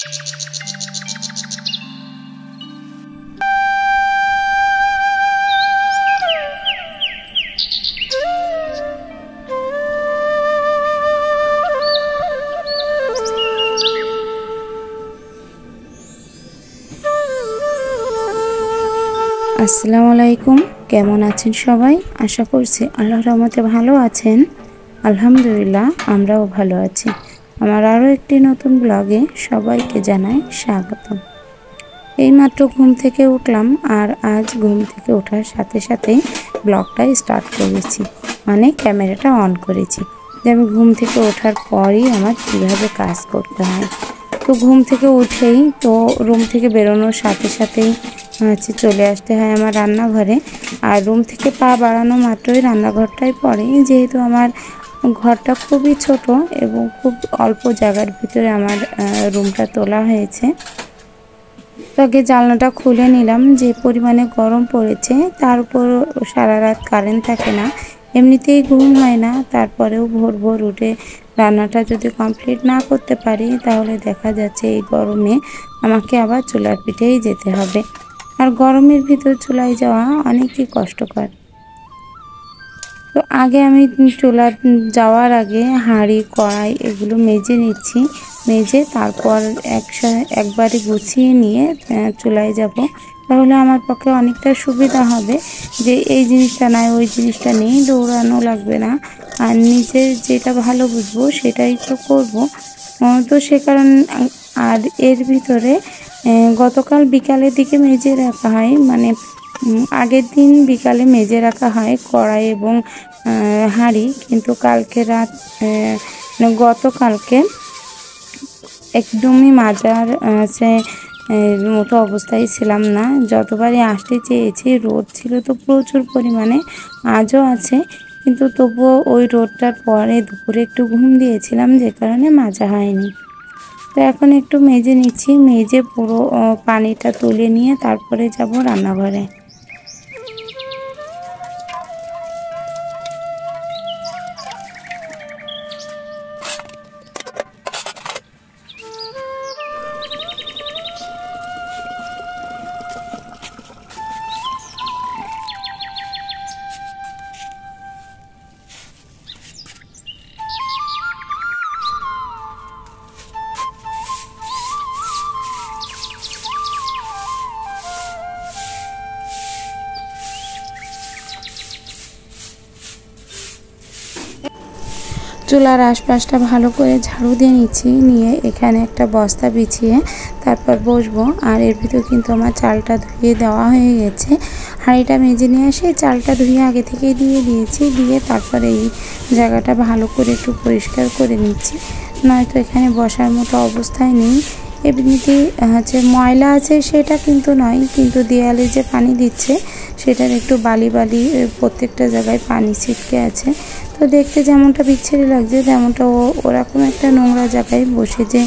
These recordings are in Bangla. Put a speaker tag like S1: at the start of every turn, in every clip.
S1: আসসালামু আলাইকুম, কেমন আছেন সবাই? আশা করছি আল্লাহর রহমতে ভালো আছেন। আলহামদুলিল্লাহ, আমরাও ভালো আছি। আমার আরও একটি নতুন ব্লগে সবাইকে জানাই স্বাগতম। এইমাত্র ঘুম থেকে উঠলাম, আর আজ ঘুম থেকে ওঠার সাথে সাথেই ব্লগটা স্টার্ট করেছি, মানে ক্যামেরাটা অন করেছি যে আমি ঘুম থেকে ওঠার পরই আমার কীভাবে কাজ করতে হয়। তো ঘুম থেকে উঠেই তো রুম থেকে বেরোনোর সাথে সাথেই চলে আসতে হয় আমার রান্নাঘরে। আর রুম থেকে পা বাড়ানো মাত্রই রান্নাঘরটাই পড়ে, যেহেতু আমার ঘরটা খুবই ছোট এবং খুব অল্প জায়গার ভিতরে আমার রুমটা তোলা হয়েছে। তো আগে জানলাটা খুলে নিলাম, যে পরিমাণে গরম পড়েছে, তার উপর সারা রাত কারেন্ট থাকে না, এমনিতেই ঘুম হয় না। তারপরেও ভোর ভোর উঠে রান্নাটা যদি কমপ্লিট না করতে পারি, তাহলে দেখা যাচ্ছে এই গরমে আমাকে আবার চুলার পিঠেই যেতে হবে। আর গরমের ভিতর চুলায় যাওয়া অনেকই কষ্টকর। তো আগে আমি চুলা যাওয়ার আগে হাঁড়ি কড়াই এগুলো মেজে নিচ্ছি, মেজে তারপর একবারে গুছিয়ে নিয়ে চুলায় যাব। তাহলে আমার পক্ষে অনেকটা সুবিধা হবে, যে এই জিনিসটা নাই ওই জিনিসটা নেই, দৌড়ানো লাগবে না, আর নিজের যেটা ভালো বুঝবো সেটাই তো করবো। তো সে কারণ আর এর ভিতরে গতকাল বিকালের দিকে মেজে রাখা হয়, মানে আগের দিন বিকালে মেজে রাখা হয় কড়াই এবং হাঁড়ি, কিন্তু কালকে রাত গতকালকে একদমই মাজার মতো অবস্থায় ছিলাম না। যতবারই আসতে চেয়েছি, রোদ ছিল তো প্রচুর পরিমাণে, আজও আছে, কিন্তু তবুও ওই রোদটার পরে দুপুরে একটু ঘুম দিয়েছিলাম, যে কারণে মাজা হয়নি। তো এখন একটু মেজে নিচ্ছি, মেজে পুরো পানিটা তুলে নিয়ে তারপরে যাব রান্নাঘরে। চুলার আশপাশটা ভালো করে ঝাড়ু দিয়ে নিচ্ছি, নিয়ে এখানে একটা বস্তা বিছিয়ে তারপর বসবো। আর এর ভিতর কিন্তু আমার চালটা ধুয়ে দেওয়া হয়ে গেছে। হাঁড়িটা মেজে নিয়ে এসে চালটা ধুয়ে আগে থেকেই দিয়ে দিয়েছি, দিয়ে তারপরে এই জায়গাটা ভালো করে একটু পরিষ্কার করে নিচ্ছি, নয়তো এখানে বসার মতো অবস্থায় নেই। এমনিতেই ময়লা আছে সেটা কিন্তু নয়, কিন্তু দেয়ালে যে পানি দিচ্ছে সেটার একটু বালি বালি প্রত্যেকটা জায়গায় পানি ছিটকে আছে। তো দেখতে যেমনটা বিচ্ছিরি লাগছে, তেমনটা ওরকম একটা নোংরা জায়গায় বসে যে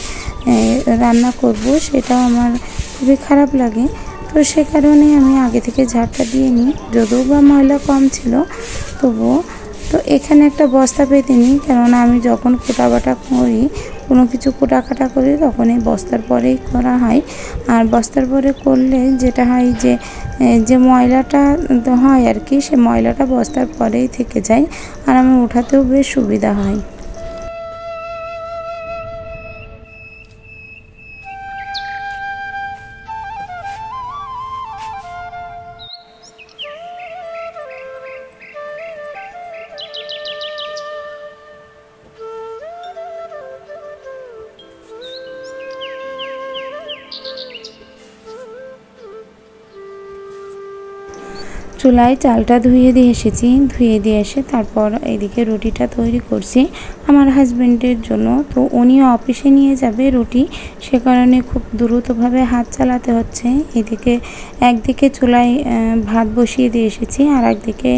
S1: রান্না করব, সেটাও আমার খুবই খারাপ লাগে। তো সে কারণে আমি আগে থেকে ঝাড়টা দিয়ে নিই, যদিও বা ময়লা কম ছিল তবুও। তো এখানে একটা বস্তা পেতে নিই, কেননা আমি যখন কোটাবাটা করি, কোনো কিছু কোটাকাটা করি, তখন এই বস্তার পরেই করা হয়। আর বস্তার পরে করলে যেটা হয় যে ময়লাটা হয় আর কি, সে ময়লাটা বস্তার পরেই থেকে যায়, আর আমার ওঠাতেও বেশ সুবিধা হয়। চুলায় চালটা ধুয়ে দিয়ে এসেছি, ধুয়ে দিয়ে এসে তারপর এদিকে রুটিটা তৈরি করছি আমার হাজব্যান্ডের জন্য। তো উনিও অফিসে নিয়ে যাবে রুটি, সে কারণে খুব দ্রুতভাবে হাত চালাতে হচ্ছে। এদিকে একদিকে চুলায় ভাত বসিয়ে দিয়ে এসেছি, আর একদিকে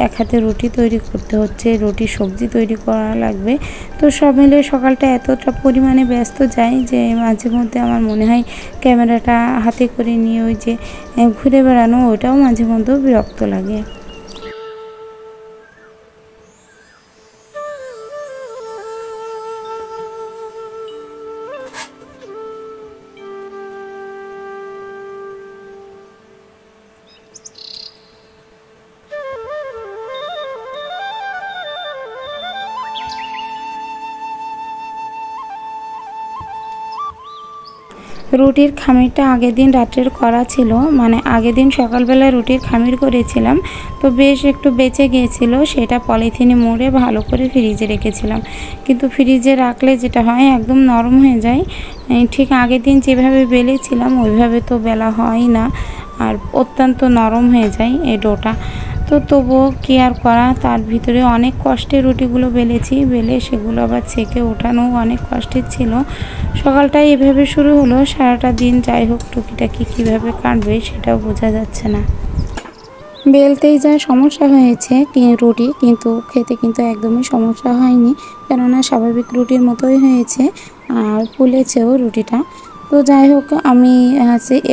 S1: এক হাতে রুটি তৈরি করতে হচ্ছে, রুটি সবজি তৈরি করা লাগবে। তো সব মিলে সকালটা এতটা পরিমাণে ব্যস্ত যায় যে মাঝে মধ্যে আমার মনে হয় ক্যামেরাটা হাতে করে নিয়ে ওই যে ঘুরে বেড়ানো, ওটাও মাঝে মধ্যেও বিরক্ত লাগে। রুটির খামিরটা আগের দিন রাত্রের করা ছিল, মানে আগের দিন সকালবেলা রুটির খামির করেছিলাম, তো বেশ একটু বেঁচে গিয়েছিল, সেটা পলিথিনে মুড়ে ভালো করে ফ্রিজে রেখেছিলাম। কিন্তু ফ্রিজে রাখলে যেটা হয় একদম নরম হয়ে যায়। ঠিক আগের দিন যেভাবে বেলেছিলাম ওইভাবে তো বেলা হয় না, আর অত্যন্ত নরম হয়ে যায় এই ডোটা। তো তবুও কি আর করা, তার ভিতরে অনেক কষ্টে রুটিগুলো বেলেছি, বেলে সেগুলো আবার ছেঁকে ওঠানো অনেক কষ্টের ছিল। সকালটাই এভাবে শুরু হলো, সারাটা দিন যাই হোক টুকিটাকি কীভাবে কাটবে সেটাও বোঝা যাচ্ছে না। বেলতেই যা সমস্যা হয়েছে রুটি, কিন্তু খেতে কিন্তু একদমই সমস্যা হয়নি, কেননা স্বাভাবিক রুটির মতোই হয়েছে আর ফুলেছেও রুটিটা। তো যাই হোক, আমি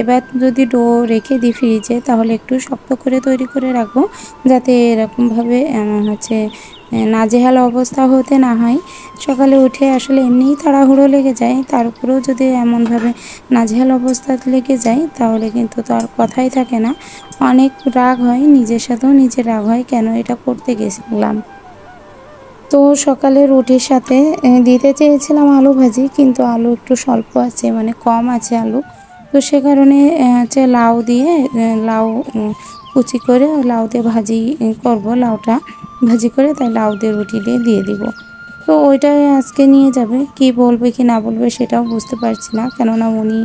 S1: এবার যদি ডো রেখে দিই ফ্রিজে তাহলে একটু শক্ত করে তৈরি করে রাখবো, যাতে এরকমভাবে নাজেহাল অবস্থা হতে না হয়। সকালে উঠে আসলে এমনিই তাড়াহুড়ো লেগে যায়, তার উপরেও যদি এমনভাবে নাজেহাল অবস্থা লেগে যায় তাহলে কিন্তু তার কথাই থাকে না। অনেক রাগ হয়, নিজের সাথেও নিজের রাগ হয় কেন এটা করতে গেছিলাম। তো সকালে রুটির সাথে দিতে চেয়েছিলাম আলু ভাজি, কিন্তু আলু একটু স্বল্প আছে, মানে কম আছে আলু। তো সে কারণে লাউ দিয়ে লাউ কুচি করে লাউ দিয়ে ভাজি করব, লাউটা ভাজি করে তাই লাউ দিয়ে রুটি দিয়ে দিব। তো ওইটাই আজকে নিয়ে যাবে, কি বলবে কি না বলবে সেটাও বুঝতে পারছি না, কেননা উনি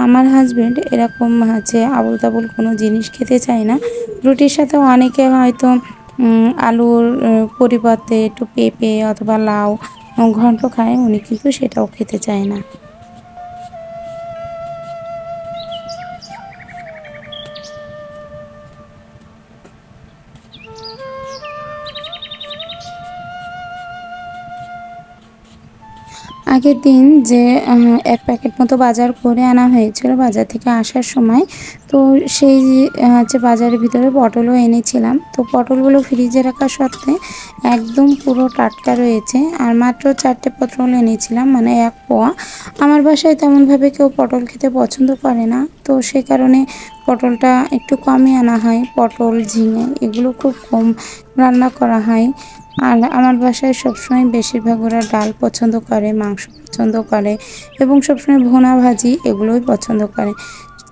S1: আমার হাজব্যান্ড এরকম আবুল তাবুল কোনো জিনিস খেতে চায় না। রুটির সাথে অনেকে হয়তো আলুর পরিবর্তে একটু পেঁপে অথবা লাউ ঘন্ট খায়, উনি কিন্তু সেটাও খেতে চায় না। আগের দিন যে এক প্যাকেট মতো বাজার করে আনা হয়েছিল বাজার থেকে আসার সময়, তো সেই বাজারের ভিতরে পটলও এনেছিলাম। তো পটলগুলো ফ্রিজে রাখা সত্ত্বে একদম পুরো টাটকা রয়েছে, আর মাত্র 4টে পটল এনেছিলাম, মানে 1 পোয়া। আমার বাসায় তেমনভাবে কেউ পটল খেতে পছন্দ করে না, তো সে কারণে পটলটা একটু কমই আনা হয়। পটল, ঝিঙে এগুলো খুব কম রান্না করা হয়। আর আমার বাসায় সবসময় বেশিরভাগ ওরা ডাল পছন্দ করে, মাংস পছন্দ করে এবং সবসময় ভুনা ভাজি এগুলোই পছন্দ করে,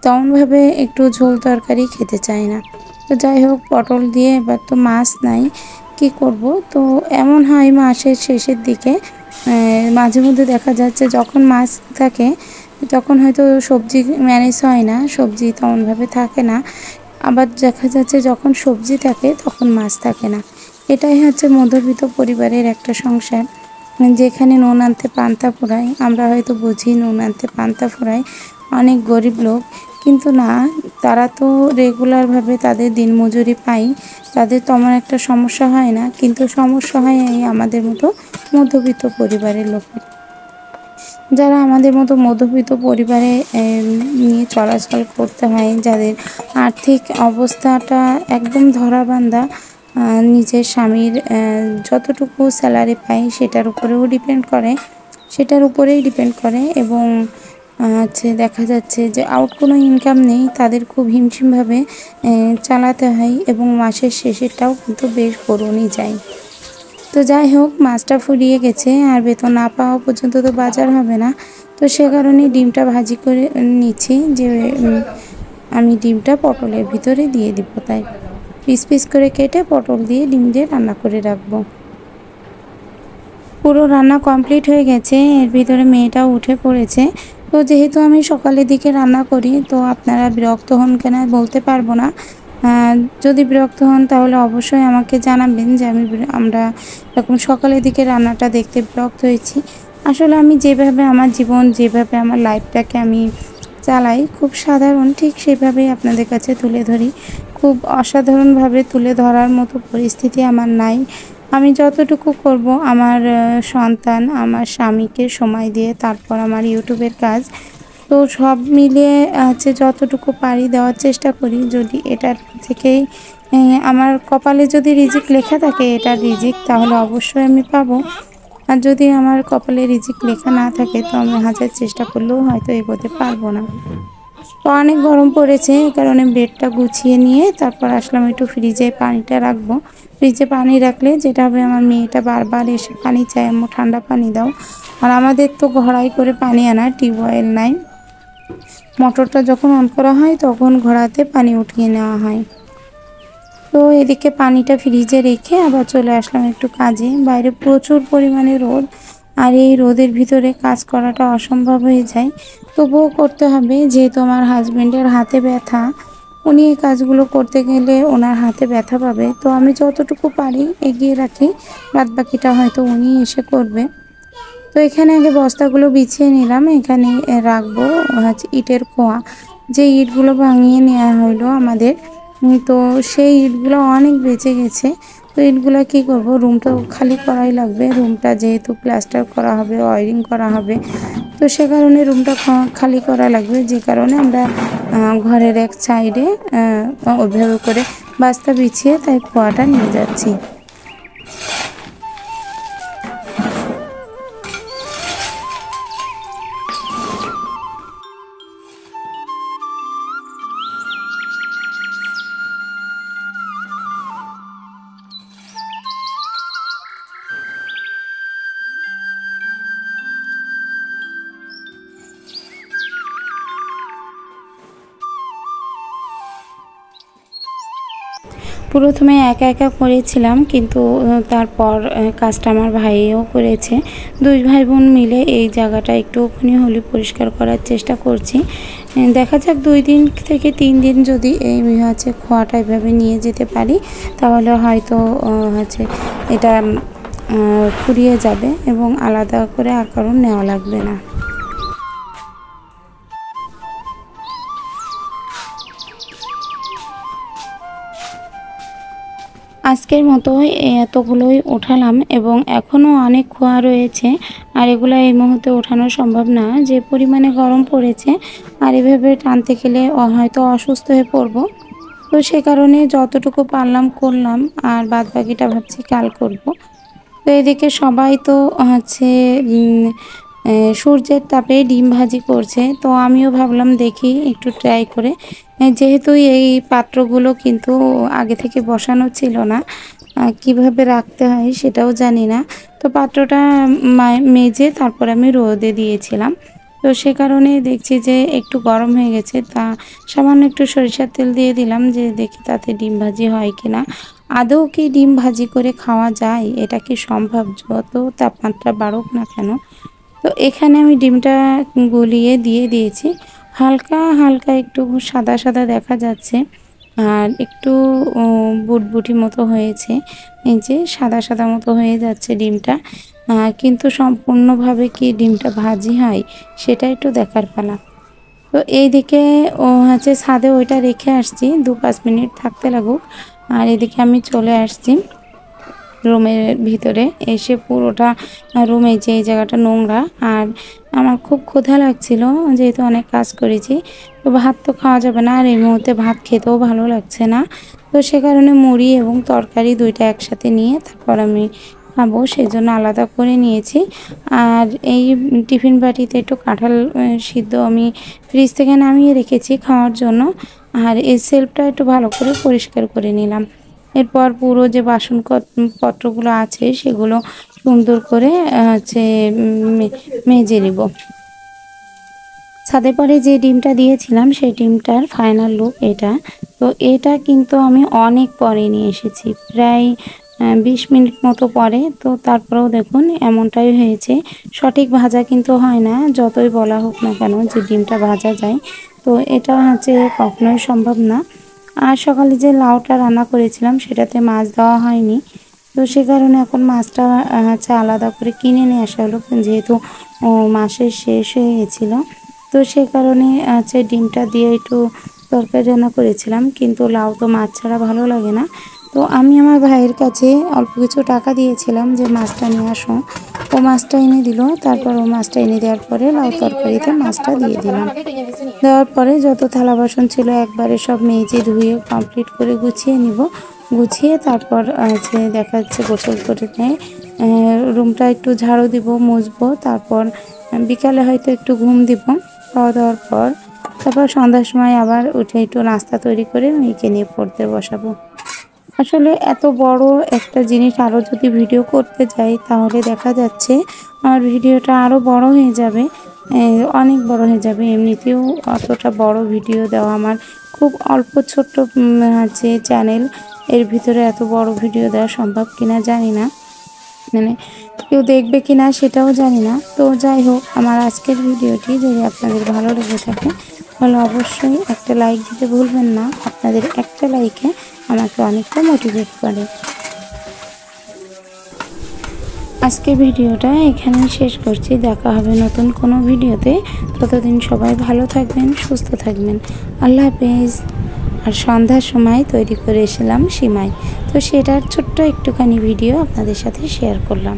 S1: তেমনভাবে একটু ঝোল তরকারি খেতে চায় না। তো যাই হোক, পটল দিয়ে এবার তো মাছ নাই, কি করব। তো এমন হয় মাসের শেষের দিকে মাঝে মধ্যে দেখা যাচ্ছে যখন মাছ থাকে তখন হয়তো সবজি ম্যানেজ হয় না, সবজি তেমনভাবে থাকে না। আবার দেখা যাচ্ছে যখন সবজি থাকে তখন মাছ থাকে না। এটাই মধ্যবিত্ত পরিবারের একটা সংসার, যেখানে নুন আনতে পান্তা ফুরায়। আমরা হয়তো বুঝি নুন আনতে পান্তা ফুরায়, অনেক গরিব লোক, কিন্তু না, তারা তো রেগুলারভাবে তাদের দিনমজুরি পায়, তাদের তেমন একটা সমস্যা হয় না, কিন্তু সমস্যা হয় এই আমাদের মতো মধ্যবিত্ত পরিবারের লোকের। যারা আমাদের মতো মধ্যবিত্ত পরিবারে নিয়ে চলাচল করতে হয়, যাদের আর্থিক অবস্থাটা একদম ধরাবাঁধা, নিজের স্বামীর যতটুকু স্যালারি পায় সেটার উপরেই ডিপেন্ড করে এবং দেখা যাচ্ছে যে আউট কোনো ইনকাম নেই, তাদের খুব হিমশিমভাবে চালাতে হয় এবং মাসের শেষেরটাও কিন্তু বেশ করুণই যায়। তো যাই হোক, মাছটা ফুরিয়ে গেছে আর বেতন না পাওয়া পর্যন্ত তো বাজার হবে না, তো সে কারণে ডিমটা ভাজি করে নিচ্ছি, যে আমি ডিমটা পটলের ভিতরে দিয়ে দিব, তাই পিস পিস করে কেটে পটল দিয়ে ডিম দিয়ে রান্না করে রাখবো। পুরো রান্না কমপ্লিট হয়ে গেছে, এর ভিতরে মেয়েটাও উঠে পড়েছে। তো যেহেতু আমি সকালের দিকে রান্না করি, তো আপনারা বিরক্ত হন কেন বলতে পারবো না। যদি বিরক্ত হন তাহলে অবশ্যই আমাকে জানাবেন যে আমরা এরকম সকালের দিকে রান্নাটা দেখতে বিরক্ত হয়েছি। আসলে আমি যেভাবে আমার জীবন, যেভাবে আমার লাইফটাকে আমি চালাই, খুব সাধারণ, ঠিক সেভাবেই আপনাদের কাছে তুলে ধরি। খুব অসাধারণভাবে তুলে ধরার মতো পরিস্থিতি আমার নাই। আমি যতটুকু করব আমার সন্তান, আমার স্বামীকে সময় দিয়ে, তারপর আমার ইউটিউবের কাজ, তো সব মিলিয়ে যতটুকু পারি দেওয়ার চেষ্টা করি। যদি এটার থেকেই আমার কপালে যদি রিজিক লেখা থাকে, এটার রিজিক, তাহলে অবশ্যই আমি পাবো। আর যদি আমার কপালে রিজিক লেখা না থাকে তো আমি হাজার চেষ্টা করলেও হয়তো এগোতে পারবো না। তো অনেক গরম পড়েছে, এই কারণে বেডটা গুছিয়ে নিয়ে তারপর আসলাম একটু ফ্রিজে পানিটা রাখবো। ফ্রিজে পানি রাখলে যেটা হবে, আমার মেয়েটা বারবার এসে পানি চায়, আম্মু ঠান্ডা পানি দাও। আর আমাদের তো ঘড়াই করে পানি আনা, টিউবওয়েল নাই, মোটরটা যখন অন করা হয় তখন ঘোড়াতে পানি উঠিয়ে নেওয়া হয়। তো এদিকে পানিটা ফ্রিজে রেখে আবার চলে আসলাম একটু কাজে। বাইরে প্রচুর পরিমাণে রোদ, আর এই রোদের ভিতরে কাজ করাটা অসম্ভব হয়ে যায়। তবুও করতে হবে, যেহেতু আমার হাজবেন্ডের হাতে ব্যথা, উনি এই কাজগুলো করতে গেলে ওনার হাতে ব্যথা পাবে। তো আমি যতটুকু পারি এগিয়ে রাখি, বাদবাকিটা হয়তো উনি এসে করবে। তো এখানে আগে বস্তাগুলো বিছিয়ে নিলাম। এখানে রাখবো হচ্ছে ইটের খোয়া, যে ইটগুলো ভাঙিয়ে নেওয়া হলো আমাদের। তো সেই ইটগুলো অনেক বেঁচে গেছে। তো ইটগুলো কি করব, রুমটা খালি করাই লাগবে। রুমটা যেহেতু প্লাস্টার করা হবে, ওয়ারিং করা হবে, তো সে কারণে রুমটা খালি করা লাগবে। যে কারণে আমরা ঘরের এক সাইডে ওইভাবে করে বস্তা বিছিয়ে তাই খোয়াটা নিয়ে যাচ্ছি। প্রথমে একা একা করেছিলাম, কিন্তু তারপর কাজটা আমার ভাইও করেছে। দুই ভাই বোন মিলে এই জায়গাটা একটুখানি হলে পরিষ্কার করার চেষ্টা করছি। দেখা যাক 2 দিন থেকে 3 দিন যদি এই হচ্ছে খোয়াটা এভাবে নিয়ে যেতে পারি, তাহলে হয়তো হচ্ছে এটা ফুরিয়ে যাবে এবং আলাদা করে আর কারণ নেওয়া লাগবে না। আজকের মতো এতগুলোই ওঠালাম এবং এখনও অনেক খোয়া রয়েছে, আর এগুলো এই মুহূর্তে ওঠানো সম্ভব না, যে পরিমাণে গরম পড়েছে। আর এভাবে টানতে গেলে হয়তো অসুস্থ হয়ে পড়ব। তো সে কারণে যতটুকু পারলাম করলাম, আর বাদ বাকিটা ভাবছি কাল করব। তো এদিকে সবাই তো হচ্ছে সূর্যের তাপে ডিম ভাজি করছে। তো আমিও ভাবলাম দেখি একটু ট্রাই করে। যেহেতু এই পাত্রগুলো কিন্তু আগে থেকে বসানো ছিল না, কিভাবে রাখতে হয় সেটাও জানি না। তো পাত্রটা মেজে তারপর আমি রোদে দিয়েছিলাম। তো সে কারণে দেখছি যে একটু গরম হয়ে গেছে, তা সামান্য একটু সরিষার তেল দিয়ে দিলাম, যে দেখি তাতে ডিম ভাজি হয় কিনা। আদৌ কি ডিম ভাজি করে খাওয়া যায়? এটা কি সম্ভব, যত তাপমাত্রা বাড়ুক না কেন? তো এখানে আমি ডিমটা গলিয়ে দিয়ে দিয়েছি। হালকা হালকা একটু সাদা সাদা দেখা যাচ্ছে, আর একটু বুটবুটি মতো হয়েছে। এই যে সাদা সাদা মতো হয়ে যাচ্ছে ডিমটা, কিন্তু সম্পূর্ণভাবে কি ডিমটা ভাজি হয় সেটা একটু দেখার পালা। তো এইদিকে হচ্ছে ছাদে ওইটা রেখে আসছি, 2-5 মিনিট থাকতে লাগুক। আর এদিকে আমি চলে আসছি রুমের ভিতরে। এসে পুরোটা রুমে যে এই জায়গাটা নোংরা, আর আমার খুব ক্ষুধা লাগছিল, যেহেতু অনেক কাজ করেছি। তো ভাত তো খাওয়া যাবে না, আর এই মুহূর্তে ভাত খেতেও ভালো লাগছে না। তো সে কারণে মুড়ি এবং তরকারি দুইটা একসাথে নিয়ে তারপর আমি খাবো, সেই জন্য আলাদা করে নিয়েছি। আর এই টিফিন বাটিতে একটু কাঁঠাল সিদ্ধ আমি ফ্রিজ থেকে নামিয়ে রেখেছি খাওয়ার জন্য। আর এই সেলফটা একটু ভালো করে পরিষ্কার করে নিলাম। এরপর পুরো যে বাসন পত্রগুলো আছে সেগুলো সুন্দর করে হচ্ছে মেজে নিব। ছাদে পরে যে ডিমটা দিয়েছিলাম সেই ডিমটার ফাইনাল লুক এটা। তো এটা কিন্তু আমি অনেক পরে নিয়ে এসেছি, প্রায় 20 মিনিট মতো পরে। তো তারপরেও দেখুন এমনটাই হয়েছে। সঠিক ভাজা কিন্তু হয় না, যতই বলা হোক না কেন যে ডিমটা ভাজা যায়, তো এটা হচ্ছে কখনোই সম্ভব না। আর সকালে যে লাউটা রান্না করেছিলাম সেটাতে মাছ দেওয়া হয়নি, তো সে কারণে এখন মাছটা হচ্ছে আলাদা করে কিনে নিয়ে আসা হলো, যেহেতু মাসের শেষ হয়ে গেছিলো। তো সে কারণে হচ্ছে ডিমটা দিয়ে একটু তরকারি রান্না করেছিলাম, কিন্তু লাউ তো মাছ ছাড়া ভালো লাগে না। তো আমি আমার ভাইয়ের কাছে অল্প কিছু টাকা দিয়েছিলাম যে মাছটা নিয়ে আসো, ও মাছটা এনে দিল। তারপর ও মাছটা এনে দেওয়ার পরে লাউ তরকারিতে মাছটা দিয়ে দিলাম। দেওয়ার পরে যত থালা বাসন ছিল একবারে সব মেজে ধুয়ে কমপ্লিট করে গুছিয়ে নিব। গুছিয়ে তারপর হচ্ছে দেখা যাচ্ছে গোসল করে নিয়ে রুমটা একটু ঝাড়ু দিব, মুছবো। তারপর বিকালে হয়তো একটু ঘুম দিব। খাওয়া দাওয়ার পর তারপর সন্ধ্যার সময় আবার উঠে একটু নাস্তা তৈরি করে মেয়েকে নিয়ে পড়তে বসাবো। আসলে এত বড় একটা জিনিস আরও যদি ভিডিও করতে যাই তাহলে দেখা যাচ্ছে আমার ভিডিওটা আরও বড় হয়ে যাবে। অনেক বড় হয়ে যাবে। এমনিতেও অতটা বড় ভিডিও দেওয়া আমার খুব অল্প ছোট্ট আছে চ্যানেল, এর ভিতরে এত বড় ভিডিও দেওয়া সম্ভব কিনা জানি না, মানে কেউ দেখবে কিনা সেটাও জানি না। তো যাই হোক, আমার আজকের ভিডিওটি যদি আপনাদের ভালো লেগে থাকে তাহলে অবশ্যই একটা লাইক দিতে ভুলবেন না। আপনাদের একটা লাইকে আমাকে অনেকটা মোটিভেট করে। আজকের ভিডিওটা এখানেই শেষ করছি। দেখা হবে নতুন কোনো ভিডিওতে। ততদিন সবাই ভালো থাকবেন, সুস্থ থাকবেন। আল্লাহ হাফেজ। আর সন্ধ্যার সময় তৈরি করে এসেছিলাম সিমাই, তো সেটার ছোট্ট একটুখানি ভিডিও আপনাদের সাথে শেয়ার করলাম।